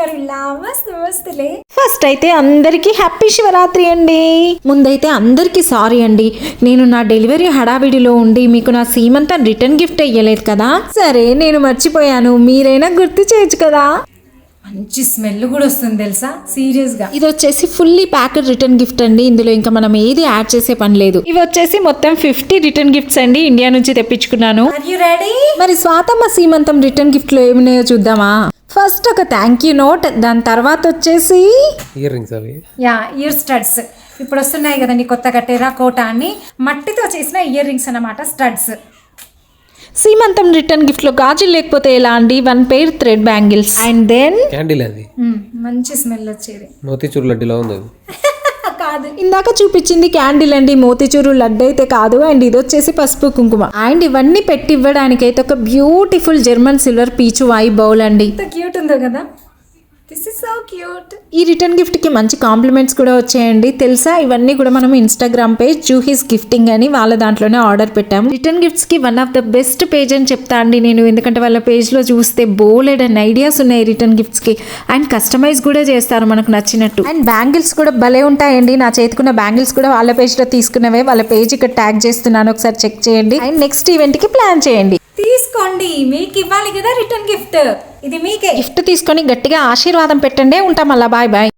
చేస్తున్నారు నమస్తే. ఫస్ట్ అయితే అందరికీ హ్యాపీ శివరాత్రి అండి. ముందైతే అందరికీ సారీ అండి, నేను నా డెలివరీ హడావిడిలో ఉండి మీకు నా సీమంతం రిటర్న్ గిఫ్ట్ ఇయ్యలేదు కదా. సరే నేను మర్చిపోయాను, మీరైనా గుర్తు చేయొచ్చు కదా. మంచి స్మెల్ కూడా వస్తుంది తెలుసా, సీరియస్ గా. ఇది వచ్చేసి ఫుల్లీ ప్యాకెడ్ రిటర్న్ గిఫ్ట్ అండి, ఇందులో ఇంకా మనం ఏది యాడ్ చేసే పని లేదు. ఇవి వచ్చేసి మొత్తం 50 రిటర్న్ గిఫ్ట్స్ అండి, ఇండియా నుంచి తెప్పించుకున్నాను. Are you ready? మరి స్వాతమ్మ సీమంతం రిటర్న్ గిఫ్ట్ లో ఏమున్నాయో చూద్దామా. ఫస్ట్ ఒక థ్యాంక్ యూ నోట్, దాని తర్వాత వచ్చేసి ఇయర్ రింగ్స్ అవి. ఇయర్ స్టడ్స్ ఇప్పుడు వస్తున్నాయి కదండి కొత్తగా టెర్రాకోటా అని మట్టితో చేసిన ఇయర్ రింగ్స్ అన్నమాట, స్టడ్స్. సీమంతం రిటర్న్ గిఫ్ట్ లో గాజులు లేకపోతే ఎలా అండి, 1 pair thread bangles. And then candle అది మంచి స్మెల్ వచ్చేది. మోతీచూర్ లడ్డులా ఉంది అది. కాదు, ఇందాక చూపించింది క్యాండిల్ అండి, మోతిచూరు లడ్డు అయితే కాదు. అండ్ ఇది వచ్చేసి పసుపు కుంకుమ. అండ్ ఇవన్నీ పెట్టి ఇవ్వడానికి అయితే ఒక బ్యూటిఫుల్ జర్మన్ సిల్వర్ పీచు వై బౌల్ అండి. ఎంత క్యూట్ ఉందో కదా, దిస్ ఇస్ సో క్యూట్. ఈ రిటర్న్ గిఫ్ట్ కి మంచి కాంప్లిమెంట్స్ కూడా వచ్చాయండి తెలుసా. ఇవన్నీ కూడా మనం ఇన్స్టాగ్రామ్ పేజ్ జూహీస్ గిఫ్టింగ్ అని వాళ్ళ దాంట్లోనే ఆర్డర్ పెట్టాము. రిటర్న్ గిఫ్ట్స్ కి one of the best page అని చెప్తా అండి నేను, ఎందుకంటే వాళ్ళ పేజ్ లో చూస్తే బోలెడ్ అండ్ ఐడియాస్ ఉన్నాయి రిటర్న్ గిఫ్ట్స్ కి. అండ్ కస్టమైజ్ కూడా చేస్తారు మనకు నచ్చినట్టు. అండ్ బ్యాంగిల్స్ కూడా భలే ఉంటాయండి, నా చేతికున్న బ్యాంగిల్స్ కూడా వాళ్ళ పేజ్ లో తీసుకున్నవే. వాళ్ళ పేజ్ ఇక్కడ ట్యాగ్ చేస్తున్నాను, ఒకసారి చెక్ చేయండి. అండ్ నెక్స్ట్ ఈవెంట్ కి ప్లాన్ చేయండి. తీసుకోండి, మీకు ఇవ్వాలి కదా రిటర్న్ గిఫ్ట్, ఇది మీకే. గిఫ్ట్ తీసుకొని గట్టిగా ఆశీర్వాదం పెట్టండి. ఉంటాం, మళ్ళా బాయ్ బాయ్.